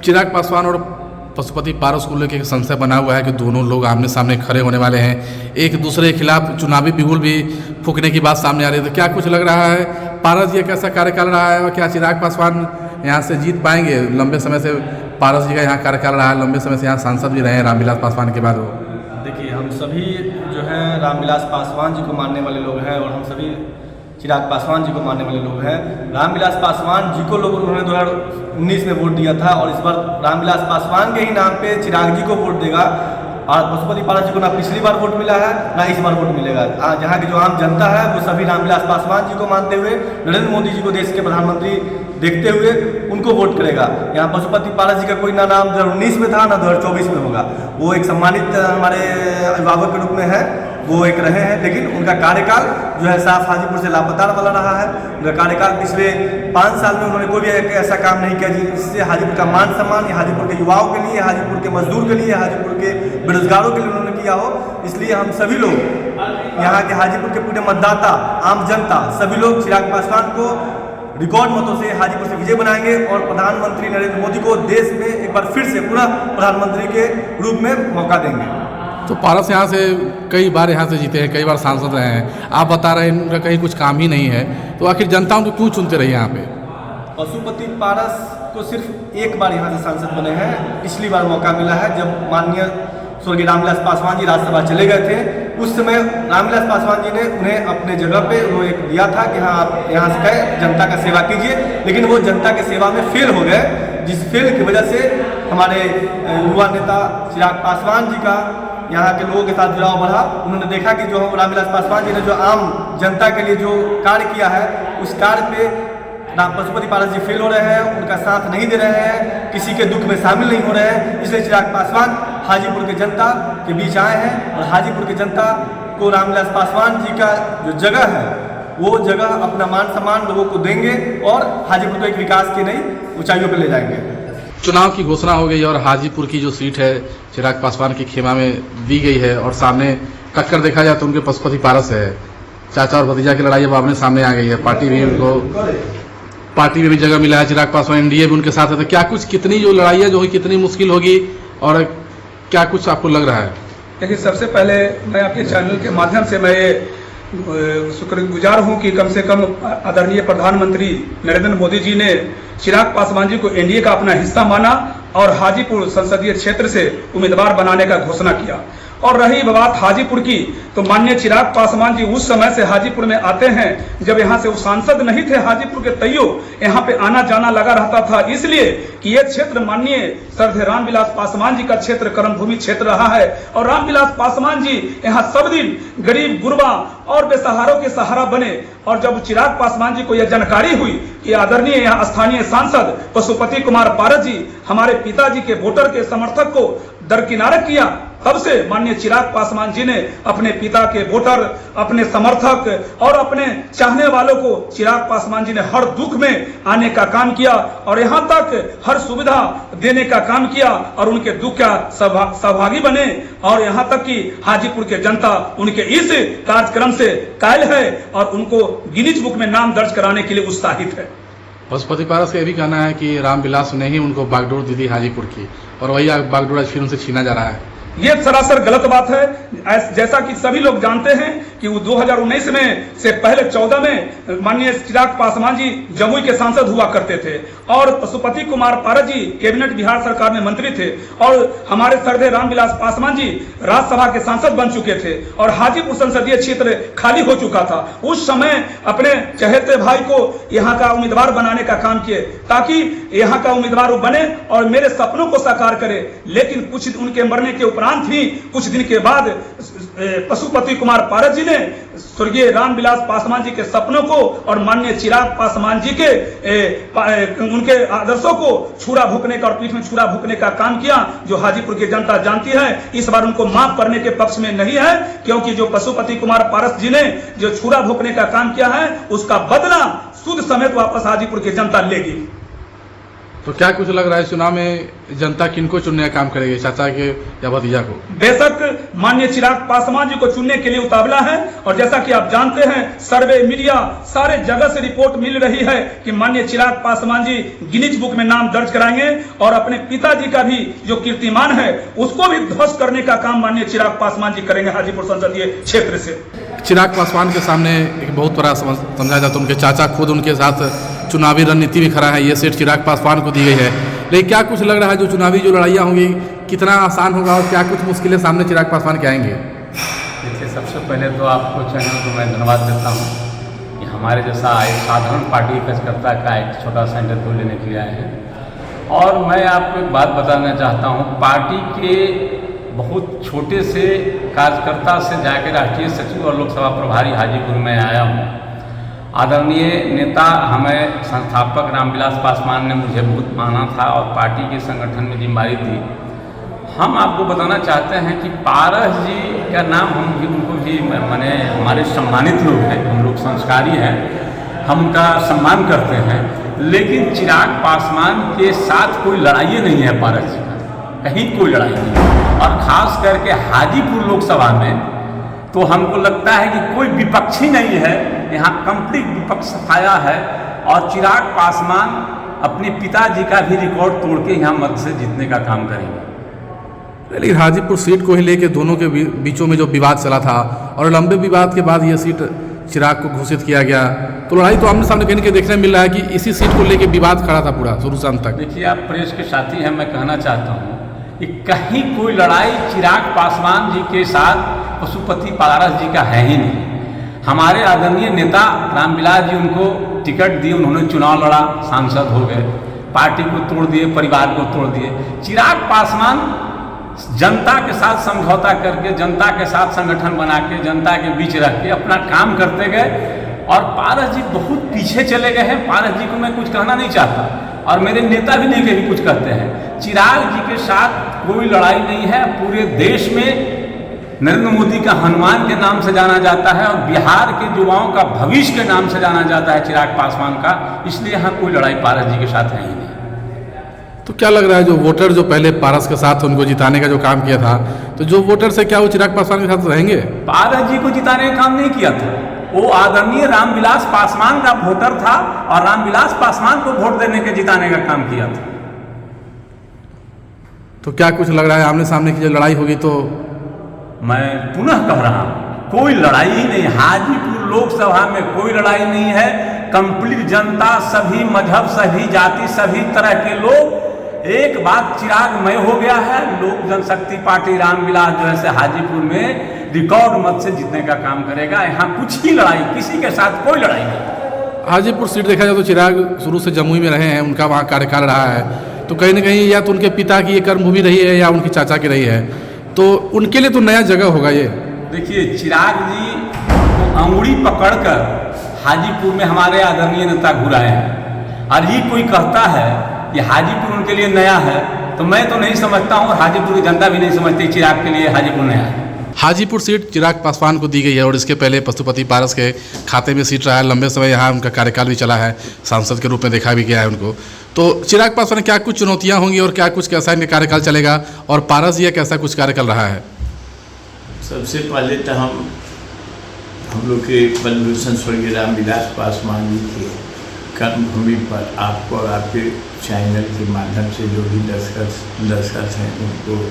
चिराग पासवान और पशुपति पारस को लेकर एक संशय बना हुआ है कि दोनों लोग आमने सामने खड़े होने वाले हैं, एक दूसरे के खिलाफ चुनावी बिगुल भी फूकने की बात सामने आ रही है। तो क्या कुछ लग रहा है, पारस जी कैसा कार्यकाल रहा है और क्या चिराग पासवान यहाँ से जीत पाएंगे? लंबे समय से पारस जी का यहाँ कार्यकाल रहा है, लंबे समय से यहाँ सांसद भी रहे हैं रामविलास पासवान के बाद। वो देखिए, हम सभी जो है रामविलास पासवान जी को मानने वाले लोग हैं और हम सभी चिराग पासवान जी को मानने वाले लोग हैं। रामविलास पासवान जी को लोगों ने 2019 में वोट दिया था और इस बार रामविलास पासवान के ही नाम पे चिराग जी को वोट देगा। और पशुपति पारस जी को ना पिछली बार वोट मिला है ना इस बार वोट मिलेगा। जहाँ की जो आम जनता है वो सभी रामविलास पासवान जी को मानते हुए, नरेंद्र मोदी जी को देश के प्रधानमंत्री देखते हुए उनको वोट करेगा। यहाँ पशुपति पारस जी का कोई ना नाम 2019 में था ना 2024 में होगा। वो एक सम्मानित हमारे अभिभावक के रूप में है, वो एक रहे हैं, लेकिन उनका कार्यकाल जो है साफ हाजीपुर से लापता वाला रहा है। उनका कार्यकाल पिछले 5 साल में उन्होंने कोई भी ऐसा काम नहीं किया जिससे हाजीपुर का मान सम्मान, हाजीपुर के युवाओं के लिए, हाजीपुर के मजदूर के लिए, हाजीपुर के बेरोजगारों के लिए उन्होंने किया हो। इसलिए हम सभी लोग यहाँ के हाजीपुर के पूरे मतदाता, आम जनता, सभी लोग चिराग पासवान को रिकॉर्ड मतों से हाजीपुर से विजय बनाएंगे और प्रधानमंत्री नरेंद्र मोदी को देश में एक बार फिर से पूरा प्रधानमंत्री के रूप में मौका देंगे। तो पारस यहाँ से कई बार यहाँ से जीते हैं, कई बार सांसद रहे हैं, आप बता रहे हैं उनका कहीं कुछ काम ही नहीं है, तो आखिर जनता उनको क्यों चुनते रही यहाँ पे? पशुपति पारस को सिर्फ एक बार यहाँ से सांसद बने हैं, पिछली बार मौका मिला है जब माननीय स्वर्गीय रामविलास पासवान जी राज्यसभा चले गए थे। उस समय रामविलास पासवान जी ने उन्हें अपने जगह पे वो एक दिया था कि हाँ आप यहाँ से गए जनता का सेवा कीजिए, लेकिन वो जनता की सेवा में फेल हो गए, जिस फेल की वजह से हमारे युवा नेता चिराग पासवान जी का यहाँ के लोगों के साथ जुड़ाव बढ़ा। उन्होंने देखा कि जो रामविलास पासवान जी ने जो आम जनता के लिए जो कार्य किया है, उस कार्य पे पशुपति पारस जी फेल हो रहे हैं, उनका साथ नहीं दे रहे हैं, किसी के दुख में शामिल नहीं हो रहे हैं। इसलिए चिराग पासवान हाजीपुर के जनता के बीच आए हैं और हाजीपुर की जनता को रामविलास पासवान जी का जो जगह है वो जगह अपना मान सम्मान लोगों को देंगे और हाजीपुर को एक विकास की नई ऊंचाइयों पर ले जाएंगे। चुनाव की घोषणा हो गई और हाजीपुर की जो सीट है चिराग पासवान की खेमा में दी गई है और सामने टक्कर देखा जाए तो उनके पशुपति पारस है। चाचा और भतीजा की लड़ाई अब आमने सामने आ गई है। पार्टी में भी जगह मिला है चिराग पासवान, एनडीए भी उनके साथ है। तो क्या कुछ कितनी जो लड़ाइयाँ जो है कितनी मुश्किल होगी और क्या कुछ आपको लग रहा है? देखिए, सबसे पहले मैं आपके चैनल के माध्यम से मैं ये शुक्रगुजार हूं कि कम से कम आदरणीय प्रधानमंत्री नरेंद्र मोदी जी ने चिराग पासवान जी को एनडीए का अपना हिस्सा माना और हाजीपुर संसदीय क्षेत्र से उम्मीदवार बनाने का घोषणा किया। और रही बात हाजीपुर की, तो माननीय चिराग पासवान जी उस समय से हाजीपुर में आते हैं जब यहाँ से वो सांसद नहीं थे। हाजीपुर के तैयो यहाँ पे आना जाना लगा रहता था, इसलिए कि ये क्षेत्र माननीय श्रद्धेय रामविलास पासवान जी का क्षेत्र कर्मभूमि क्षेत्र रहा है। और रामविलास पासवान जी यहाँ सब दिन गरीब गुरबा और बेसहारों के सहारा बने। और जब चिराग पासवान जी को यह जानकारी हुई कि आदरणीय यहाँ स्थानीय सांसद पशुपति कुमार पारस जी हमारे पिताजी के वोटर के समर्थक को दरकिनार किया, तब से माननीय चिराग पासवान जी ने अपने पिता के वोटर, अपने समर्थक और अपने चाहने वालों को चिराग पासवान जी ने हर दुख में आने का काम किया और यहाँ तक हर सुविधा देने का काम किया और उनके दुख का सहभागी बने। और यहाँ तक कि हाजीपुर के जनता उनके इस कार्यक्रम से कायल है और उनको गिनीज बुक में नाम दर्ज कराने के लिए उत्साहित है। पशुपति पारस का यह भी कहना है कि रामविलास ने ही उनको बागडोर दी थी हाजीपुर की और वही बागडोर आज फिर उनसे छीना जा रहा है। ये सरासर गलत बात है। जैसा कि सभी लोग जानते हैं कि वो 2019 में से पहले 14 में माननीय चिराग पासवान जी जमुई के सांसद हुआ करते थे और पशुपति कुमार पारस जी कैबिनेट बिहार सरकार में मंत्री थे और हमारे श्रद्धेय रामविलास पासवान जी राज्यसभा के सांसद बन चुके थे और हाजीपुर संसदीय क्षेत्र खाली हो चुका था। उस समय अपने चहेते भाई को यहाँ का उम्मीदवार बनाने का काम किए ताकि यहाँ का उम्मीदवार बने और मेरे सपनों को साकार करे। लेकिन कुछ उनके मरने के उपरांत ही कुछ दिन के बाद पशुपति कुमार पारस जी ने स्वर्गीय रामविलास पासवान जी के सपनों को और माननीय चिराग पासवान जी के उनके आदर्शों को छुरा भूकने का और पीठ में छुरा भूकने का काम किया, जो हाजीपुर की जनता जानती है। इस बार उनको माफ करने के पक्ष में नहीं है, क्योंकि जो पशुपति कुमार पारस जी ने जो छुरा भूकने का काम किया है उसका बदला सुद समेत वापस हाजीपुर की जनता लेगी। तो क्या कुछ लग रहा है चुनाव में जनता किनको चुनने का काम करेगी, चाचा के या भतीजा को? बेशक माननीय चिराग पासवान जी को चुनने के लिए उतावला है, और जैसा कि आप जानते हैं सर्वे मीडिया सारे जगह से रिपोर्ट मिल रही है कि माननीय चिराग पासवान जी गिनीज बुक में नाम दर्ज कराएंगे और अपने पिताजी का भी जो कीर्तिमान है उसको भी ध्वस्त करने का काम माननीय चिराग पासवान जी करेंगे हाजीपुर संसदीय क्षेत्र से। चिराग पासवान के सामने एक बहुत बड़ा समझा जाता है, उनके चाचा खुद उनके साथ चुनावी रणनीति भी खड़ा है, ये सीट चिराग पासवान को दी गई है। लेकिन क्या कुछ लग रहा है जो चुनावी जो लड़ाइयाँ होंगी कितना आसान होगा और क्या कुछ मुश्किलें सामने चिराग पासवान के आएंगे? देखिए, सबसे पहले तो आपको चैनल को मैं धन्यवाद देता हूँ कि हमारे जैसा एक साधारण पार्टी कार्यकर्ता का एक छोटा सा इंटरव्यू लेने के लिए आए हैं। और मैं आपको एक बात बताना चाहता हूँ, पार्टी के बहुत छोटे से कार्यकर्ता से जाकर राष्ट्रीय सचिव और लोकसभा प्रभारी हाजीपुर में आया हूँ। आदरणीय नेता हमें संस्थापक रामविलास पासवान ने मुझे बहुत माना था और पार्टी के संगठन में जिम्मेदारी दी। हम आपको बताना चाहते हैं कि पारस जी का नाम हम भी उनको भी माने हमारे सम्मानित लोग हैं, हम लोग संस्कारी हैं, हम उनका सम्मान करते हैं। लेकिन चिराग पासवान के साथ कोई लड़ाई नहीं है पारस जी का, कहीं कोई लड़ाई नहीं है। और ख़ास करके हाजीपुर लोकसभा में तो हमको लगता है कि कोई विपक्षी नहीं है, यहाँ कंप्लीट विपक्ष छाया है। और चिराग पासवान अपने पिताजी का भी रिकॉर्ड तोड़ के यहाँ मत से जीतने का काम करेंगे। लेकिन हाजीपुर सीट को ही लेके दोनों के बीचों में जो विवाद चला था और लंबे विवाद के बाद ये सीट चिराग को घोषित किया गया, तो लड़ाई तो आमने सामने कहीं के देखने मिल रहा है कि इसी सीट को लेके विवाद खड़ा था पूरा शुरू से अंत तक। देखिए, आप प्रेस के साथी हैं, मैं कहना चाहता हूँ कि कहीं कोई लड़ाई चिराग पासवान जी के साथ पशुपति पारस जी का है ही नहीं। हमारे आदरणीय नेता रामविलास जी उनको टिकट दिए, उन्होंने चुनाव लड़ा, सांसद हो गए, पार्टी को तोड़ दिए, परिवार को तोड़ दिए। चिराग पासवान जनता के साथ समझौता करके, जनता के साथ संगठन बना के, जनता के बीच रह के अपना काम करते गए। और पारस जी बहुत पीछे चले गए हैं। पारस जी को मैं कुछ कहना नहीं चाहता और मेरे नेता भी नहीं कभी कुछ कहते हैं। चिराग जी के साथ कोई लड़ाई नहीं है। पूरे देश में नरेंद्र मोदी का हनुमान के नाम से जाना जाता है और बिहार के युवाओं का भविष्य के नाम से जाना जाता है चिराग पासवान का, इसलिए यहाँ कोई लड़ाई पारस जी के साथ है ही नहीं। तो क्या लग रहा है जो वोटर जो पहले पारस के साथ उनको जिताने का जो काम किया था, तो जो वोटर से क्या वो चिराग पासवान के साथ रहेंगे? पारस जी को जिताने का काम नहीं किया था, वो आदरणीय रामविलास पासवान का वोटर था और रामविलास पासवान को वोट देने के जिताने का काम किया था। तो क्या कुछ लग रहा है आमने सामने की जो लड़ाई होगी तो? मैं पुनः कह रहा हूँ, कोई लड़ाई ही नहीं। हाजीपुर लोकसभा में कोई लड़ाई नहीं है। कंप्लीट जनता, सभी मजहब, सभी जाति, सभी तरह के लोग एक बात चिरागमय हो गया है। लोक जनशक्ति पार्टी रामविलास जो है हाजीपुर में रिकॉर्ड मत से जीतने का काम करेगा। यहाँ कुछ ही लड़ाई, किसी के साथ कोई लड़ाई नहीं। हाजीपुर सीट देखा जाए तो चिराग शुरू से जमुई में रहे हैं, उनका वहाँ कार्यकाल रहा है, तो कहीं ना कहीं या तो उनके पिता की ये कर्मभूमि रही है या उनके चाचा की रही है, तो उनके लिए तो नया जगह होगा ये। देखिए, चिराग जी को अंगुड़ी पकड़कर हाजीपुर में हमारे आदरणीय नेता घुराए हैं और ये कोई कहता है कि हाजीपुर उनके लिए नया है, तो मैं तो नहीं समझता हूँ और हाजीपुर की जनता भी नहीं समझती चिराग के लिए हाजीपुर नया है। हाजीपुर सीट चिराग पासवान को दी गई है और इसके पहले पशुपति पारस के खाते में सीट रहा है। लंबे समय यहाँ उनका कार्यकाल भी चला है, सांसद के रूप में देखा भी गया है उनको। तो चिराग पासवान क्या कुछ चुनौतियाँ होंगी और क्या कुछ कैसा इनका कार्यकाल चलेगा, और पारस जी कैसा कुछ कार्यकाल रहा है? सबसे पहले तो हम लोग के पद्मभूषण स्वर्गीय रामविलास पासवान जी के कर्मभूमि पर आपको और आपके चैनल के माध्यम से जो भी दर्शक हैं उनको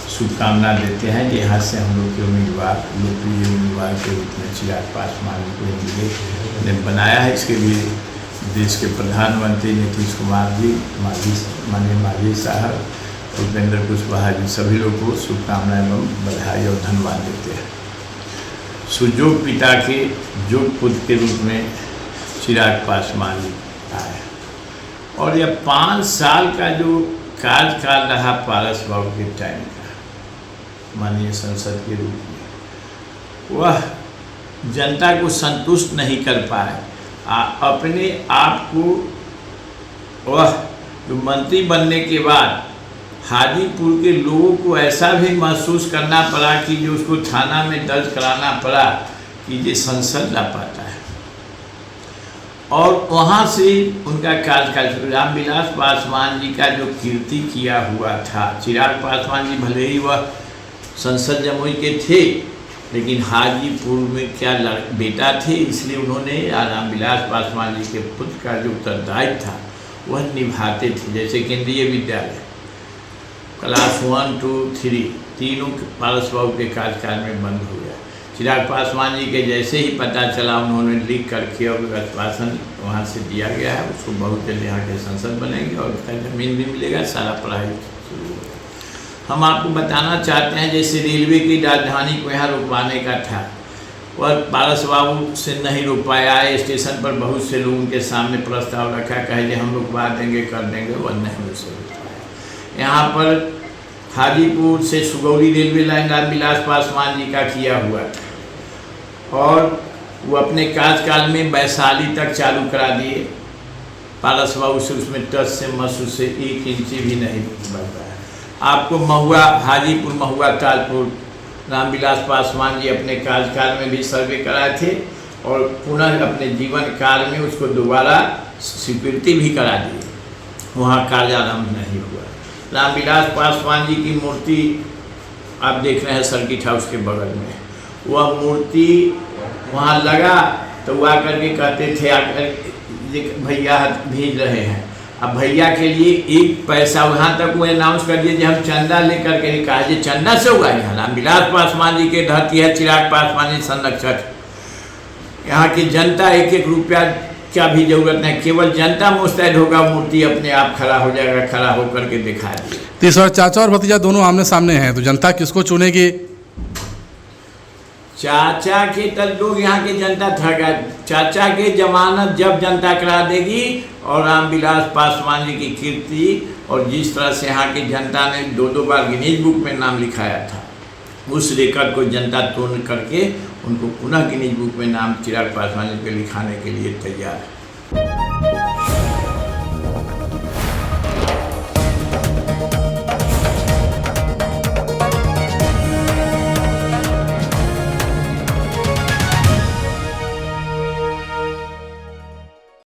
शुभकामना देते हैं कि यहाँ से हम लोग के उम्मीदवार, लोकप्रिय उम्मीदवार के रूप में चिराग पासवान को एनडीए ने बनाया है। इसके लिए देश के प्रधानमंत्री नीतीश कुमार जी, माननीय मांझी साहब, उपेंद्र कुशवाहा जी, सभी लोग को शुभकामनाएं एवं बधाई और धन्यवाद देते हैं। सुजोग पिता के जोग पुत्र के रूप में चिराग पासवान जी आए और यह 5 साल का जो कार्यकाल रहा पारस बाबू के टाइम का माननीय सांसद के रूप में, वह जनता को संतुष्ट नहीं कर पाए। अपने आप को वह जो मंत्री बनने के बाद हाजीपुर के लोगों को ऐसा भी महसूस करना पड़ा कि जो उसको थाना में दर्ज कराना पड़ा कि ये संसद ला पाता है। और वहाँ से उनका कार्यकाल रामविलास पासवान जी का जो कीर्ति किया हुआ था। चिराग पासवान जी भले ही वह संसद जमुई के थे, लेकिन हाजीपुर में क्या बेटा थे, इसलिए उन्होंने रामविलास पासवान जी के पुत्र का जो उत्तरदायित्व था वह निभाते थे। जैसे केंद्रीय विद्यालय क्लास 1, 2, 3 तीनों पारस बाबू के कार्यकाल में बंद हो गया। चिराग पासवान जी के जैसे ही पता चला, उन्होंने लिख करके और आश्वासन वहाँ से दिया गया है, उसको बहुत जल्द यहाँ के संसद बनेंगे और उसका ज़मीन भी मिलेगा, सारा पढ़ाई शुरू होगा। हम आपको बताना चाहते हैं, जैसे रेलवे की राजधानी को यहाँ रुकवाने का था, वह पारस बाबू से नहीं रुक पाया। स्टेशन पर बहुत से लोगों के सामने प्रस्ताव रखा, कहे हम रुकवा देंगे, कर देंगे, वह नहीं उसे रुक पाया। यहाँ पर हाजीपुर से सुगौली रेलवे लाइन रामविलास पासवान जी का किया हुआ था और वो अपने कार्यकाल में वैशाली तक चालू करा दिए। पारस बाबू से उसमें टच से मस से 1 इंची भी नहीं बढ़ रहा है। आपको महुआ, हाजीपुर, महुआ, ताजपुर रामविलास पासवान जी अपने कार्यकाल में भी सर्वे कराए थे और पुनः अपने जीवन काल में उसको दोबारा स्वीकृति भी करा दी। वहाँ कार्यारंभ नहीं हुआ। रामविलास पासवान जी की मूर्ति आप देख रहे हैं सर्किट हाउस के बगल में, वह मूर्ति वहाँ लगा तो वो आकर के कहते थे आकर भैया भेज रहे हैं। अब भैया के लिए 1 पैसा, वहाँ तक वो अनाउंस कर दिए कि हम चंदा लेकर के कहा जी चंदा से होगा। यहाँ रामविलास पासवान जी के धरती है, चिराग पासवान जी संरक्षक। यहाँ की जनता 1-1 रुपया क्या भी जरूरत नहीं, केवल जनता मुस्तैद होगा, मूर्ति अपने आप खड़ा हो जाएगा, खड़ा होकर के दिखा दिए। तो इस बार चाचा और भतीजा दोनों आमने सामने हैं, तो जनता किसको चुनेगी? चाचा के तक लोग यहाँ की जनता ठगा, चाचा के जमानत जब जनता करा देगी और रामविलास पासवान जी की कीर्ति और जिस तरह से यहाँ की जनता ने 2-2 बार गिनीज बुक में नाम लिखाया था, उस रिकॉर्ड को जनता तोड़ करके उनको पुनः गिनीज बुक में नाम चिराग पासवान जी के लिखाने के लिए तैयार है।